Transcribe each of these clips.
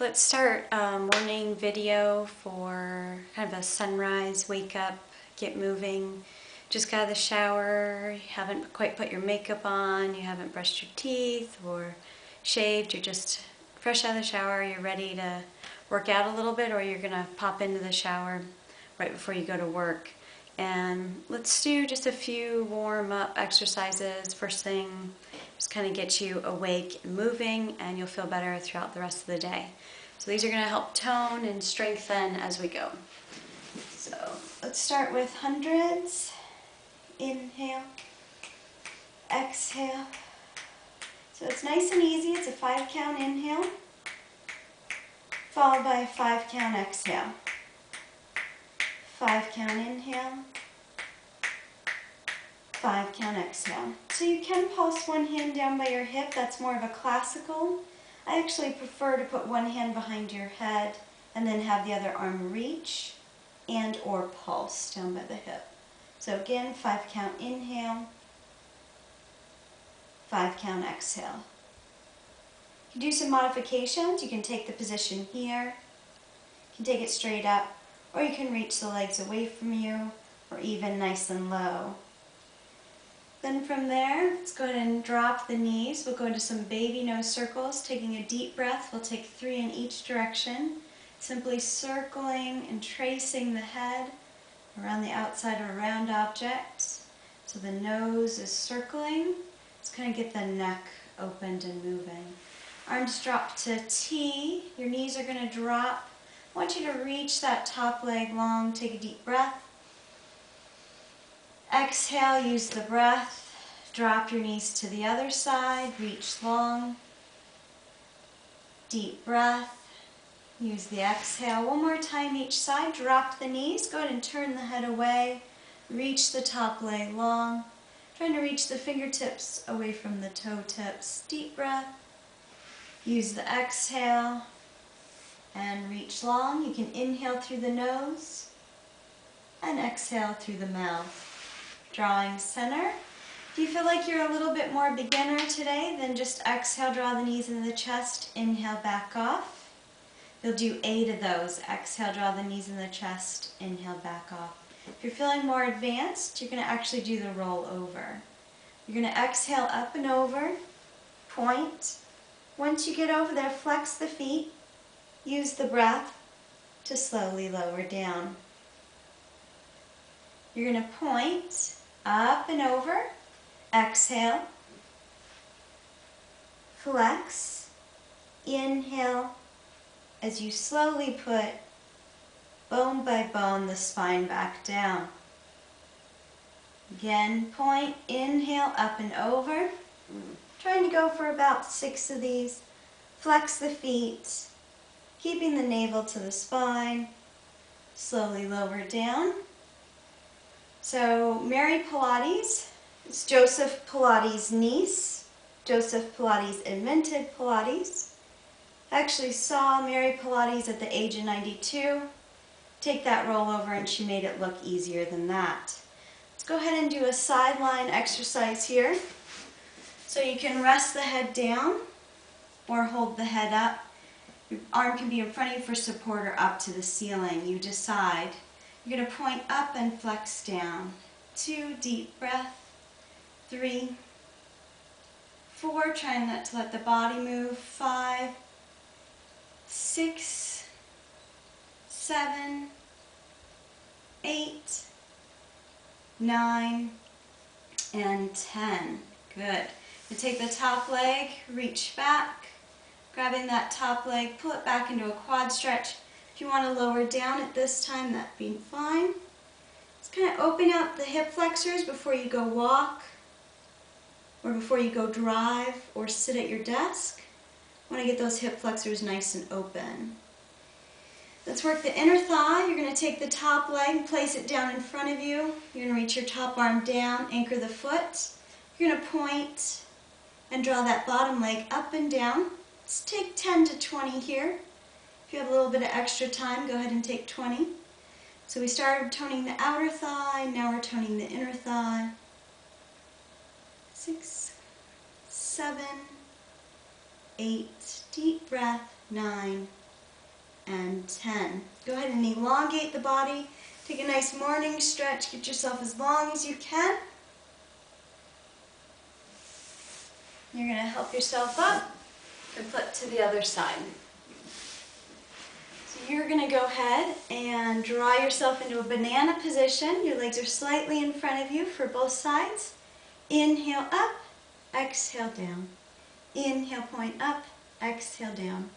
let's start a morning video for kind of a sunrise, wake up, get moving. Just got out of the shower, you haven't quite put your makeup on, you haven't brushed your teeth or shaved, you're just fresh out of the shower, you're ready to work out a little bit, or you're gonna pop into the shower right before you go to work. And let's do just a few warm-up exercises first thing. Just kind of get you awake and moving, and you'll feel better throughout the rest of the day. So these are going to help tone and strengthen as we go. So let's start with hundreds. Inhale, exhale. So it's nice and easy. It's a 5-count inhale, followed by a 5-count exhale. 5-count inhale, 5-count exhale. So you can pulse one hand down by your hip. That's more of a classical. I actually prefer to put one hand behind your head and then have the other arm reach and or pulse down by the hip. So again, 5-count inhale, 5-count exhale. You can do some modifications. You can take the position here, you can take it straight up, or you can reach the legs away from you, or even nice and low. Then from there, let's go ahead and drop the knees. We'll go into some baby nose circles, taking a deep breath. We'll take 3 in each direction, simply circling and tracing the head around the outside of a round object. So the nose is circling. Let's kind of get the neck opened and moving. Arms drop to T. Your knees are going to drop. I want you to reach that top leg long. Take a deep breath. Exhale, use the breath. Drop your knees to the other side. Reach long. Deep breath. Use the exhale. One more time each side. Drop the knees. Go ahead and turn the head away. Reach the top leg long. Trying to reach the fingertips away from the toe tips. Deep breath. Use the exhale. And reach long. You can inhale through the nose and exhale through the mouth. Drawing center. If you feel like you're a little bit more beginner today, then just exhale, draw the knees into the chest, inhale, back off. You'll do 8 of those. Exhale, draw the knees in the chest, inhale, back off. If you're feeling more advanced, you're going to actually do the roll over. You're going to exhale up and over, point. Once you get over there, flex the feet. Use the breath to slowly lower down. You're going to point up and over, exhale, flex, inhale, as you slowly put bone by bone the spine back down. Again, point, inhale, up and over. Trying to go for about 6 of these. Flex the feet, keeping the navel to the spine, slowly lower down. So Mary Pilates, it's Joseph Pilates' niece. Joseph Pilates invented Pilates. I actually saw Mary Pilates at the age of 92. Take that roll over and she made it look easier than that. Let's go ahead and do a sideline exercise here. So you can rest the head down or hold the head up. Your arm can be in front of you for support or up to the ceiling. You decide. You're going to point up and flex down. 2, deep breath. 3, 4, trying not to let the body move. 5, 6, 7, 8, 9, and 10. Good. You take the top leg, reach back, grabbing that top leg, pull it back into a quad stretch. If you want to lower down at this time, that'd be fine. Just kind of open out the hip flexors before you go walk, or before you go drive, or sit at your desk. Want to get those hip flexors nice and open. Let's work the inner thigh. You're going to take the top leg, place it down in front of you. You're going to reach your top arm down, anchor the foot. You're going to point and draw that bottom leg up and down. Let's take 10 to 20 here. If you have a little bit of extra time, go ahead and take 20. So we started toning the outer thigh, now we're toning the inner thigh. 6, 7, 8, deep breath, 9, and 10. Go ahead and elongate the body. Take a nice morning stretch. Get yourself as long as you can. You're going to help yourself up and flip to the other side. So you're going to go ahead and draw yourself into a banana position. Your legs are slightly in front of you for both sides. Inhale up, exhale down. Inhale, point up, exhale down.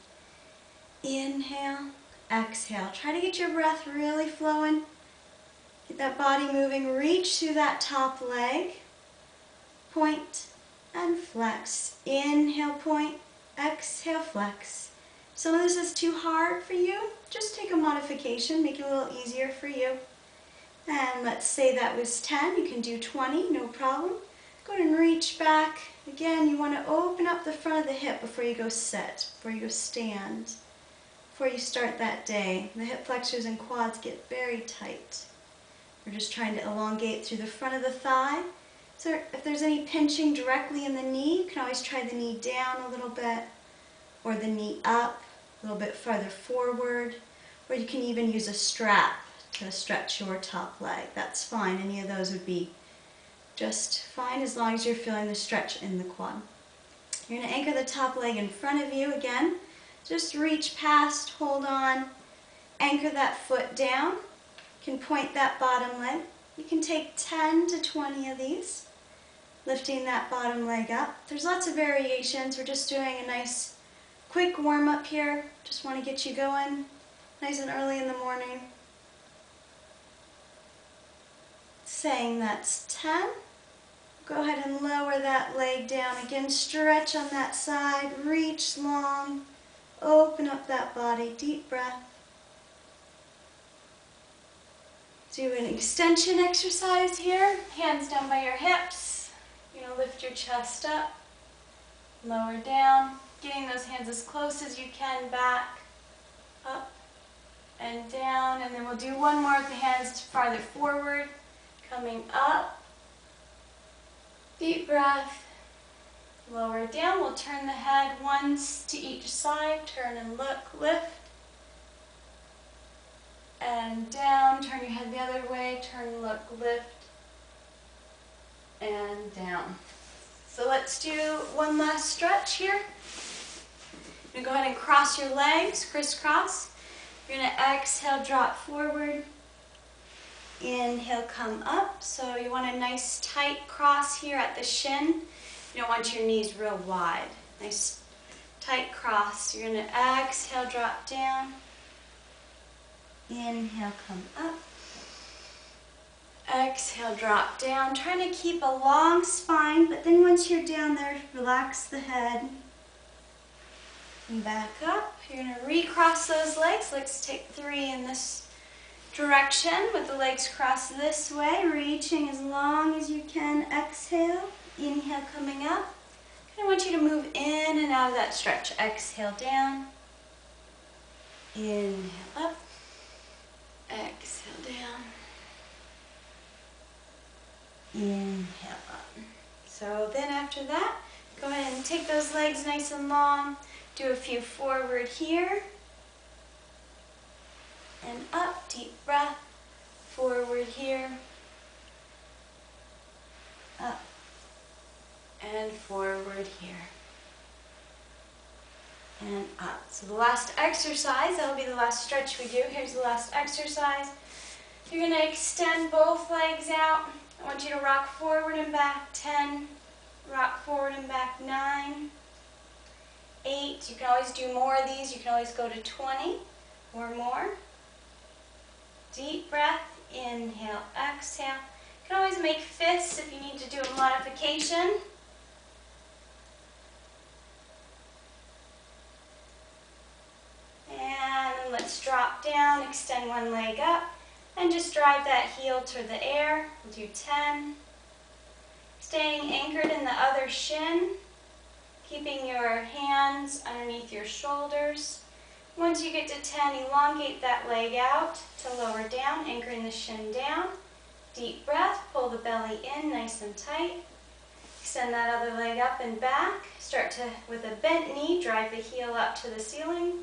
Inhale, exhale. Try to get your breath really flowing. Get that body moving. Reach through that top leg. Point and flex. Inhale, point, exhale, flex. Some of this is too hard for you. Just take a modification, make it a little easier for you. And let's say that was 10. You can do 20, no problem. Go ahead and reach back. Again, you want to open up the front of the hip before you go sit, before you go stand, before you start that day. The hip flexors and quads get very tight. We're just trying to elongate through the front of the thigh. So if there's any pinching directly in the knee, you can always try the knee down a little bit, or the knee up a little bit farther forward, or you can even use a strap to stretch your top leg. That's fine. Any of those would be just fine as long as you're feeling the stretch in the quad. You're going to anchor the top leg in front of you again. Just reach past, hold on, anchor that foot down. You can point that bottom leg. You can take 10 to 20 of these, lifting that bottom leg up. There's lots of variations. We're just doing a nice quick warm up here. Just want to get you going nice and early in the morning. Saying that's 10. Go ahead and lower that leg down. Again, stretch on that side, reach long, open up that body, deep breath. Do an extension exercise here. Hands down by your hips. You're going to lift your chest up, lower down, getting those hands as close as you can back, up and down. And then we'll do one more with the hands farther forward, coming up. Deep breath. Lower down. We'll turn the head once to each side. Turn and look, lift. And down, turn your head the other way, turn, look, lift, and down. So let's do one last stretch here. You're going to go ahead and cross your legs, crisscross. You're going to exhale, drop forward. Inhale, come up. So you want a nice tight cross here at the shin. You don't want your knees real wide. Nice tight cross. You're going to exhale, drop down. Inhale, come up. Exhale, drop down. Trying to keep a long spine, but then once you're down there, relax the head. And back up. You're going to recross those legs. Let's take 3 in this direction with the legs crossed this way, reaching as long as you can. Exhale. Inhale, coming up. I want you to move in and out of that stretch. Exhale, down. Inhale, up. Exhale, down. Inhale, up. So then after that, go ahead and take those legs nice and long. Do a few forward here. And up, deep breath. Forward here. Up. And forward here. And up. So the last exercise, that'll be the last stretch we do. Here's the last exercise. You're going to extend both legs out. I want you to rock forward and back 10. Rock forward and back 9. 8. You can always do more of these. You can always go to 20 or more. Deep breath. Inhale, exhale. You can always make fists if you need to do a modification. And let's drop down, extend one leg up, and just drive that heel to the air. We'll do 10. Staying anchored in the other shin, keeping your hands underneath your shoulders. Once you get to 10, elongate that leg out to lower down, anchoring the shin down. Deep breath, pull the belly in nice and tight. Extend that other leg up and back. Start to, with a bent knee, drive the heel up to the ceiling.